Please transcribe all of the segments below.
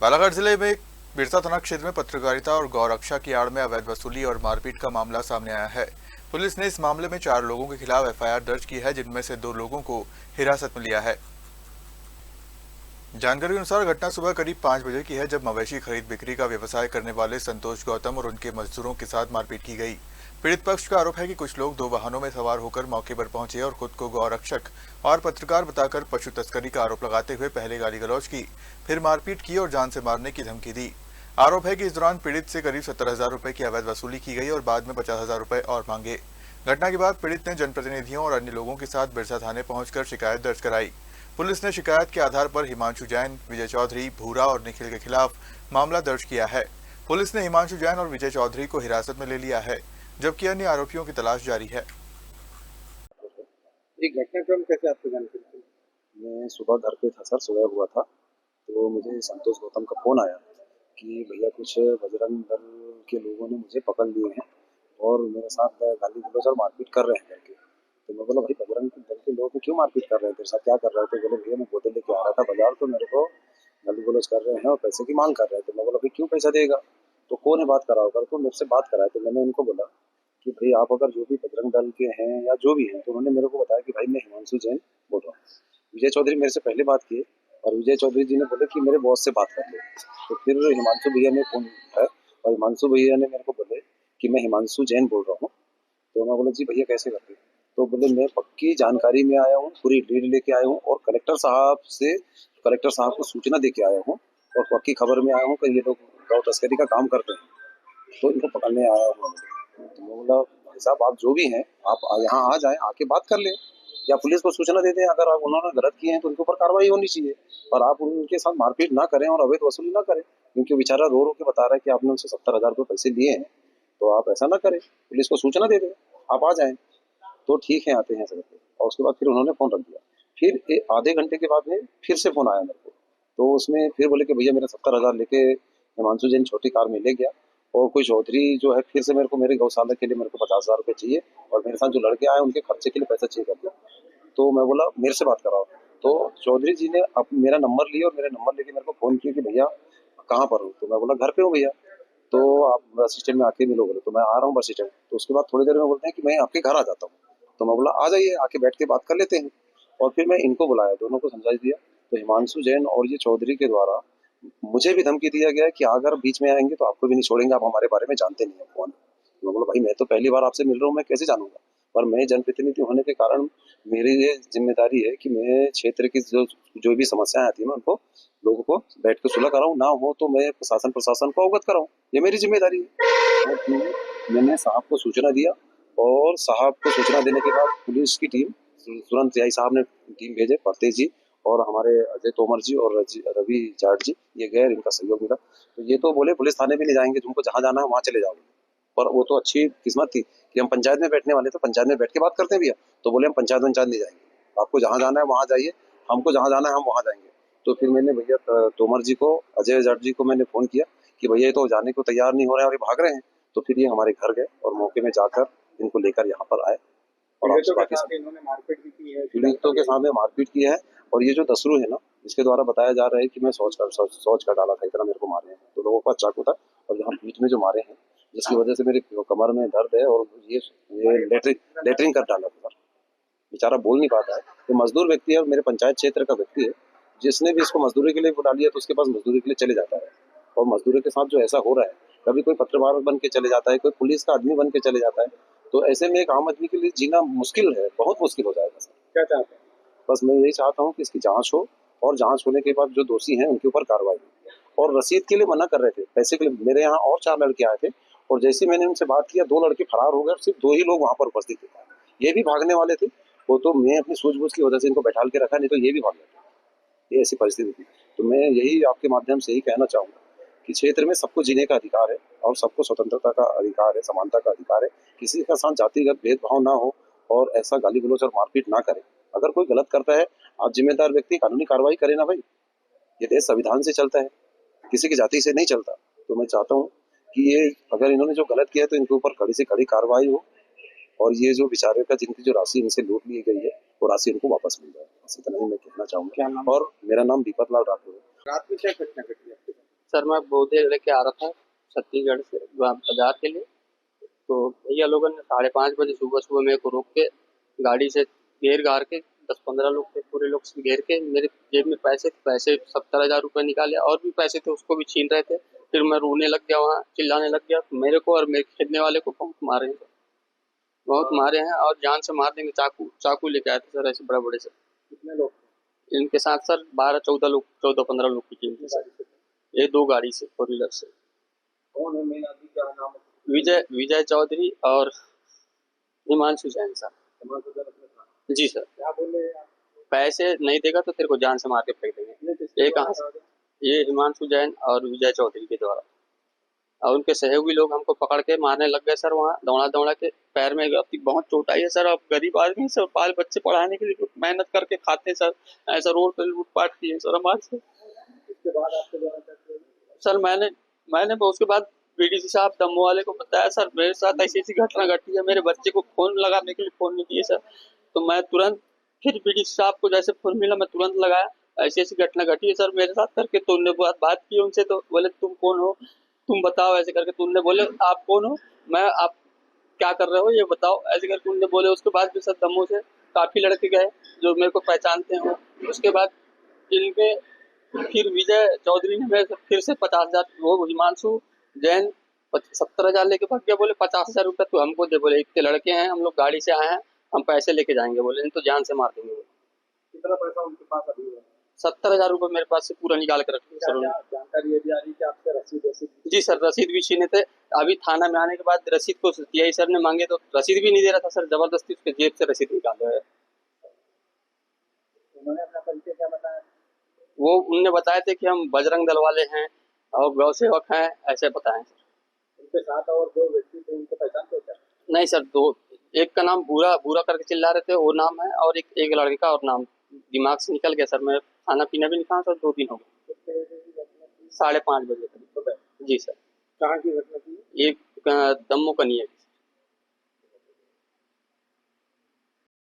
बालाघाट जिले में बिरसा थाना क्षेत्र में पत्रकारिता और गौरक्षा की आड़ में अवैध वसूली और मारपीट का मामला सामने आया है। पुलिस ने इस मामले में 4 लोगों के खिलाफ एफआईआर दर्ज की है, जिनमें से 2 लोगों को हिरासत में लिया है। जानकारी के अनुसार घटना सुबह करीब 5 बजे की है, जब मवेशी खरीद बिक्री का व्यवसाय करने वाले संतोष गौतम और उनके मजदूरों के साथ मारपीट की गई। पीड़ित पक्ष का आरोप है कि कुछ लोग 2 वाहनों में सवार होकर मौके पर पहुंचे और खुद को गौरक्षक और पत्रकार बताकर पशु तस्करी का आरोप लगाते हुए पहले गाली गलौज की, फिर मारपीट की और जान से मारने की धमकी दी। आरोप है कि इस दौरान पीड़ित से करीब 70,000 रुपए की अवैध वसूली की गई और बाद में 50,000 रुपए और मांगे। घटना के बाद पीड़ित ने जनप्रतिनिधियों और अन्य लोगों के साथ बिरसा थाने पहुंचकर शिकायत दर्ज कराई। पुलिस ने शिकायत के आधार पर हिमांशु जैन, विजय चौधरी, भूरा और निखिल के खिलाफ मामला दर्ज किया है। पुलिस ने हिमांशु जैन और विजय चौधरी को हिरासत में ले लिया है, जबकि अन्य आरोपियों की तलाश जारी है। ये घटनाक्रम कैसे आपको जानकारी? मैं सुबह घर पे था सर, सुबह हुआ था तो मुझे संतोष गौतम का फ़ोन आया कि भैया कुछ बजरंग दल के लोगों ने मुझे पकड़ लिए हैं और मेरे साथ गाली गलौज और मारपीट कर रहे हैं करके। तो मैं बोला भाई बजरंग दल के लोग क्यों मारपीट कर रहे हैं, तेरे साथ क्या कर रहे थे? बोले भैया मैं बोतल लेके आ रहा था बाजार, तो मेरे को गाली गलौज कर रहे हैं और पैसे की मांग कर रहे हैं। तो मैं बोला भाई क्यों पैसा देगा, तो कौन है बात करा होगा, तो मेरे से बात कराया। तो मैंने उनको बोला कि भाई आप अगर जो भी बजरंग दल के हैं या जो भी हैं, तो उन्होंने मेरे को बताया कि भाई मैं हिमांशु जैन बोल रहा हूँ। विजय चौधरी मेरे से पहले बात किए और विजय चौधरी जी ने बोले कि मेरे बॉस से बात कर लो। तो फिर हिमांशु भैया ने फोन उठाया और हिमांशु भैया ने मेरे को बोले कि मैं हिमांशु जैन बोल रहा हूँ। तो मैं बोला जी भैया कैसे करते? तो बोले मैं पक्की जानकारी में आया हूँ, पूरी लीड लेके आया हूँ और कलेक्टर साहब को सूचना दे के आया हूँ और पक्की खबर में आया हूँ कि ये लोग गौ तस्करी का काम करते हैं, तो इनको पकड़ने आया हूँ। तो मैं बोला भाई साहब आप जो भी हैं आप यहाँ आ जाएं, आके बात कर लें या पुलिस को सूचना दे दें। अगर आप उन्होंने गलत किए हैं तो उनके ऊपर कार्रवाई होनी चाहिए, और आप उनके साथ मारपीट ना करें और अवैध वसूली ना करें, क्योंकि बेचारा रो रो के बता रहा है कि आपने उनसे 70,000 रुपये पैसे लिए हैं। तो आप ऐसा ना करें, पुलिस को सूचना दे दें, आप आ जाएं। तो ठीक है आते हैं सर। और उसके बाद फिर उन्होंने फोन रख दिया। फिर आधे घंटे के बाद में फिर से फोन आया मेरे को, तो उसमें फिर बोले कि भैया मेरा 70,000 लेके हिमांशु जैन छोटी कार में ले गया और कोई चौधरी जो है फिर से मेरे को मेरे गौशाला के लिए मेरे को 50,000 रुपये चाहिए और मेरे साथ जो लड़के आए उनके खर्चे के लिए पैसा चाहिए कर दिया। तो मैं बोला मेरे से बात कराओ। तो चौधरी जी ने अब मेरा नंबर लिया और मेरा नंबर लेके मेरे को फोन किया कि भैया कहाँ पर हो? तो मैं बोला घर पे हूँ भैया। तो आप बस स्टैंड में आके मिलो। बोले तो मैं आ रहा हूँ बस स्टैंड। तो उसके बाद थोड़ी देर में बोलते हैं कि मैं आपके घर आ जाता हूँ। तो मैं बोला आ जाइए, आके बैठ के बात कर लेते हैं। और फिर मैं इनको बुलाया, दोनों को समझा दिया। तो हिमांशु जैन और ये चौधरी के द्वारा मुझे भी धमकी दिया गया है कि अगर बीच में आएंगे तो आपको भी नहीं छोड़ेंगे, आप हमारे बारे में जानते नहीं है कौन। तो मैं बोला भाई मैं तो पहली बार आपसे मिल रहा हूँ, मैं कैसे जानूंगा? पर मैं जनप्रतिनिधि होने के कारण मेरी ये जिम्मेदारी है कि मैं क्षेत्र की जो भी समस्याएं आती है मैं उनको लोगों को बैठ के सुलह कराऊं, ना हो तो मैं प्रशासन को अवगत कराऊं, ये मेरी जिम्मेदारी है। और फिर मैंने साहब को सूचना दिया और साहब को सूचना देने के बाद पुलिस की टीम तुरंत आई, साहब ने टीम भेजे, परतेज जी और हमारे अजय तोमर जी और रवि जाट जी, ये गए, इनका सहयोग मिला। तो ये तो बोले पुलिस थाने भी नहीं जाएंगे, तुमको जहां जाना है वहां चले जाओ। पर वो तो अच्छी किस्मत थी कि हम पंचायत में बैठने वाले, तो पंचायत में बैठ के बात करते हैं भैया। तो बोले हम पंचायत नहीं जाएंगे, आपको जहां जाना है वहां जाइए, हमको जहां जाना है हम वहां जाएंगे। तो फिर मैंने भैया तोमर जी को, अजय जाट जी को मैंने फोन किया कि भैया ये तो जाने को तैयार नहीं हो रहे हैं और ये भाग रहे हैं। तो फिर ये हमारे घर गए और मौके में जाकर इनको लेकर यहाँ पर आए और इन्होंने मारपीट भी की है, पीड़ितों के सामने मारपीट की है। और ये जो दसरू है ना, इसके द्वारा बताया जा रहा है कि मैं सोच कर डाला था, इतना मेरे को मारे हैं। तो लोगों का चाकू था और यहाँ पीठ में जो मारे हैं, जिसकी वजह से मेरे कमर में दर्द है और ये लेटरिंग कर डाला था। बेचारा बोल नहीं पाता है, ये मजदूर व्यक्ति है और मेरे पंचायत क्षेत्र का व्यक्ति है। जिसने भी इसको मजदूरी के लिए बुला लिया तो उसके पास मजदूरी के लिए चले जाता है। और मजदूरी के साथ जो ऐसा हो रहा है, कभी कोई पत्रकार बन के चले जाता है, कोई पुलिस का आदमी बन के चले जाता है, तो ऐसे में एक आम आदमी के लिए जीना मुश्किल है, बहुत मुश्किल हो जाएगा सर। क्या चाहते हैं? बस मैं यही चाहता हूँ कि इसकी जांच हो और जांच होने के बाद जो दोषी हैं उनके ऊपर कार्रवाई हो। और रसीद के लिए मना कर रहे थे, पैसे के लिए। मेरे यहाँ और 4 लड़के आए थे और जैसे मैंने उनसे बात किया 2 लड़के फरार हो गए, सिर्फ 2 ही लोग वहां पर उपस्थित थे। ये भी भागने वाले थे, वो तो मैं अपनी सूझबूझ की वजह से इनको बैठाल के रखा, नहीं तो ये भी भाग गए। ये ऐसी परिस्थिति थी। तो मैं यही आपके माध्यम से यही कहना चाहूंगा कि क्षेत्र में सबको जीने का अधिकार है और सबको स्वतंत्रता का अधिकार है, समानता का अधिकार है। किसी के साथ जातिगत भेदभाव ना हो और ऐसा गाली गलौज और मारपीट ना करे। अगर कोई गलत करता है, आप जिम्मेदार व्यक्ति कानूनी कार्रवाई करें ना भाई। ये देश संविधान से चलता है, किसी की जाति से नहीं चलता। तो मैं चाहता हूँ कि ये अगर इन्होंने जो गलत किया तो इनके ऊपर कड़ी से कड़ी कार्रवाई हो और ये जो बेचारे का जिनकी जो राशि इनसे लूट ली गई है वो राशि इनको वापस मिल जाए। इसी तरह ही मैं कहना चाहूंगा। और मेरा नाम दीपक लाल राठौर है। रात में क्या घटना घटी आपके साथ? सर मैं बोधे लेके आ रहा था छत्तीसगढ़ से वहाँ बाजार के लिए। तो भैया लोगों ने 5:30 बजे सुबह मेरे को रोक के गाड़ी से घेर घार के 10-15 लोग थे, पूरे लोग से घेर के मेरे जेब में पैसे 70,000 रुपये निकाले और भी पैसे थे उसको भी छीन रहे थे। फिर मैं रोने लग गया, वहाँ चिल्लाने लग गया। मेरे को और मेरे खरीदने वाले को बहुत मारे हैं, बहुत मारे हैं और जान से मार देंगे। चाकू चाकू लेके आए थे सर, ऐसे बड़े बड़े से। कितने लोग थे? इनके साथ सर 12-14 लोग, 14-15 लोग की टीम थी सर। गाड़ी से? ये 2 गाड़ी से, 4 व्हीलर से। कौन है मेन आदमी, क्या नाम है? विजय चौधरी और हिमांशु जैन सर। समाज उधर अपने था। जी सर। क्या बोले आप? पैसे नहीं देगा तो तेरे को जान से मार के फेंक देंगे। कितने किसके ये द्वारा कहाँ से? कहा गया? ये हिमांशु जैन और विजय चौधरी के द्वारा। और उनके सहयोगी लोग हमको पकड़ के मारने लग गए सर। वहाँ दौड़ा दौड़ा के पैर में अब बहुत चोट आई है सर। अब गरीब आदमी सर, बाल बच्चे पढ़ाने के लिए मेहनत करके खाते सर, ऐसा रोड पे लूटपाट किए सर हमारे से। इसके बाद आपके द्वारा क्या किया गया? सर मैंने उसके बाद बीडीसी साहब दम्मू वाले को बताया सर मेरे साथ ऐसी ऐसी घटना घटी है। मेरे बच्चे को फोन लगाने के लिए फोन नहीं दिए सर। तो मैं तुरंत फिर बीडीसी साहब को जैसे फोन मिला मैं तुरंत लगाया, ऐसी ऐसी घटना घटी है सर मेरे साथ करके। तो उन्होंने बात की उनसे, तो बोले तुम कौन हो, तुम बताओ ऐसे करके। तो उन्होंने बोले आप कौन हो, मैं आप क्या कर रहे हो ये बताओ, ऐसे करके उन्होंने बोले। उसके बाद भी सर दम्मू से काफी लड़के गए जो मेरे को पहचानते हैं। उसके बाद इनके फिर विजय चौधरी ने मेरे से फिर से 50,000, वो हिमांशु जैन 70,000 लेके भाग गया। बोले 50,000 रुपये तो हमको दे। बोले इतने लड़के हैं, हम लोग गाड़ी से आए हैं, हम पैसे लेके जाएंगे। बोले नहीं तो जान से मार देंगे। कितना पैसा उनके पास अभी है? 70,000 रुपये मेरे पास से पूरा निकाल के रखे सर। क्या जानकारी ये भी आ रही है कि आपसे रसीद जी सर, रसीद भी छीने थे। अभी थाना में आने के बाद रसीद को टीआई सर ने मांगे तो रसीद भी नहीं दे रहा था सर। जबरदस्ती उसके जेब से रसीद निकाले है। उन्होंने अपना परिचय क्या बताया? वो उनने बताए थे कि हम बजरंग दल वाले हैं और गौ सेवक हैं, ऐसे बताए सर। उनके साथ और 2 व्यक्ति थे, उनको पहचानते हो क्या? नहीं सर, 2, एक का नाम भूरा भूरा करके चिल्ला रहे थे, वो नाम है, और एक लड़के का और नाम दिमाग से निकल गया सर। मैं खाना पीना भी नहीं खाया सर, 2 दिन हो गए। कितने बजे की घटना थी? 5:30 बजे तक। सुबह? जी सर। कहाँ की घटना थी? ये दम्मू कनी है।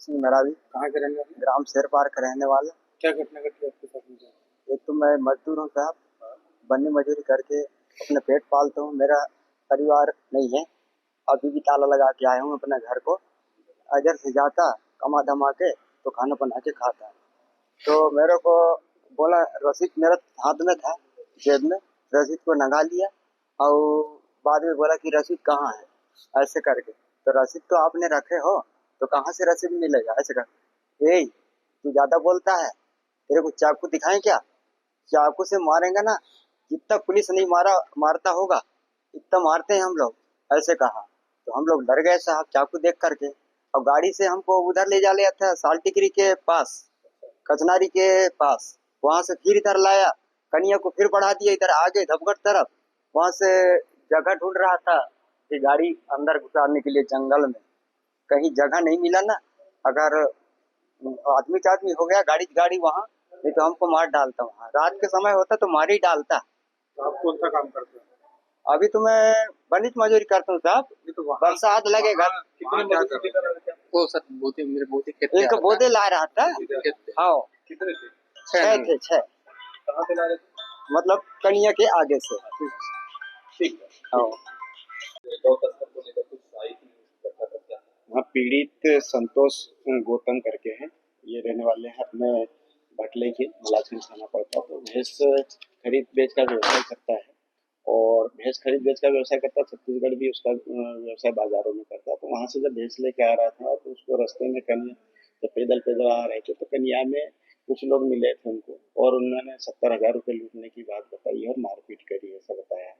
सिंह मेरा भी कहाँ के रहने वाले? ग्राम शेर पार का रहने वाला। क्या घटना घटी आपके साथ में? एक तो मैं मजदूर हूँ साहब, बन्नी मजदूरी करके अपने पेट पालता हूँ। मेरा परिवार नहीं है, अभी भी ताला लगा के आया हूँ अपने घर को। इधर से जाता कमा धमा के तो खाना बना के खाता। तो मेरे को बोला रसीद मेरा हाथ में था, जेब में, रसीद को नंगा लिया और बाद में बोला कि रसीद कहाँ है ऐसे करके। तो रसीद तो आपने रखे हो तो कहाँ से रसीद मिलेगा ऐसे कर। ए तू ज्यादा बोलता है, तेरे को चाकू दिखाएं क्या? चाकू से मारेंगे ना, जितना पुलिस नहीं मारता होगा इतना मारते हैं हम लोग, ऐसे कहा। तो हम लोग डर गए साहब चाकू देख करके। और गाड़ी से हमको उधर ले जा लिया था साल्टिगिरी के पास, कचनारी के पास। वहां से फिर इधर लाया, कनिया को फिर बढ़ा दिया इधर आगे धबगढ़ तरफ। वहां से जगह ढूंढ रहा था कि गाड़ी अंदर घुसाने के लिए जंगल में, कहीं जगह नहीं मिला ना। अगर आदमी हो गया गाड़ी वहां, नहीं तो हमको मार डालता। वहां रात के समय होता तो मार ही डालता। तो आप कौन सा काम करते हैं? अभी तो मैं बनिज मजदूरी करता हूँ साहब। ये तो वहाँ बरसात लगेगा। कितने मजदूर लेकर आ रहे थे? वो सर बोते मेरे बोते खेत एक बोदे ला रहा था। हाँ कितने थे? 6 थे 6, कहाँ से ला रहे थे? मतलब कनिया के आगे से। ठीक है। हाँ गौ तस्कर को लेकर कुछ आई थी घटना का क्या? हाँ, पीड़ित संतोष गौतम करके हैं। ये रहने वाले हैं अपने भटले के मलाजगंज थाना पड़ता। तो भैंस खरीद बेच का व्यवसाय करता है और भैंस खरीद बेच का व्यवसाय करता है। छत्तीसगढ़ भी उसका व्यवसाय बाजारों में करता है। तो वहाँ से जब भैंस लेके आ रहा था तो उसको रास्ते में कन्या, जब पैदल आ रहे थे तो कन्या में कुछ लोग मिले थे उनको और उन्होंने 70,000 रुपये लूटने की बात बताई और मारपीट करी, ऐसा बताया।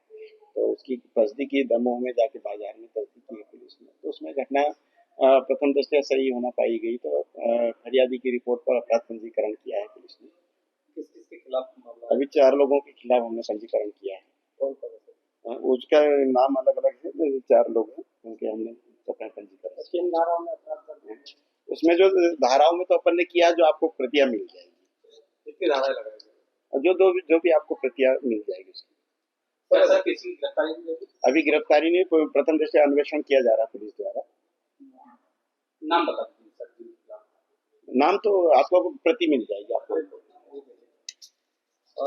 तो उसकी तस्दीक की दमोह में जाके बाजार में तस्दीक की पुलिस ने। तो उसमें घटना प्रथम दृष्टया सही होना पाई गई। तो फरियादी की रिपोर्ट पर अपराध पंजीकरण किया है पुलिस ने। किस किस के खिलाफ मामला है? अभी 4 लोगों के खिलाफ हमने पंजीकरण किया है। कौन कौन से? उसका नाम अलग अलग है, 4 लोग हैं उनके हमने अपना पंजीकरण। किन धाराओं में अपराध करते हैं? उसमें जो धाराओं में तो अपन ने किया, जो आपको प्रतियां मिल जाएगी, कितनी धाराएं लगाई? और जो भी आपको प्रतियां मिल जाएगी उसकी। ऐसा किसी की गिरफ्तारी नहीं हुई? अभी गिरफ्तारी नहीं, प्रथम दृष्टया अन्वेषण किया जा रहा है पुलिस द्वारा। नाम बता दीजिए सर जी। नाम तो आपको प्रति मिल जाएगी आपको।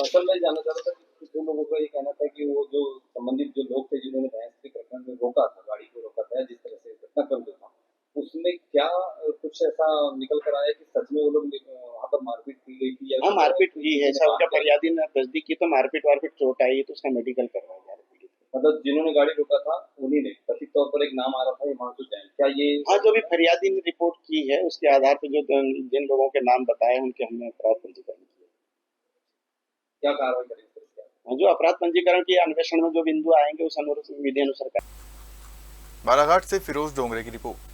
सर मैं जानना चाह रहा था कि जो लोगों का ये कहना था कि वो जो संबंधित जो लोग थे जिन्होंने भैंस के प्रकरण में रोका था, गाड़ी को रोका था, जिस तरह से घटनाक्रम जो था, उसमें क्या कुछ ऐसा निकल कर आया कि सच में वो लोग वहाँ पर मारपीट की गई थी या हाँ, मारपीट की है, ऐसा उनका फरियादी ने तस्दीक की, तो मारपीट वारपीट चोट आई है तो उसका मेडिकल करवाया जा रहा है पीड़ित को। मतलब जिन्होंने गाड़ी रोका था उन्हीं ने, कथित तौर पर एक नाम आ रहा था हिमांशु जैन, क्या ये हाँ, जो भी फरियादी ने रिपोर्ट की है उसके आधार पर जो जिन लोगों के नाम बताए उनके हमने अपराध पंजीकरण किया। क्या कार्रवाई करेंगे सर इसके? हाँ, जो अपराध पंजीकरण के अन्वेषण में जो बिंदु आएंगे उस अनुरूप विधि अनुसार बालाघाट से फिरोज डोंगरे की रिपोर्ट।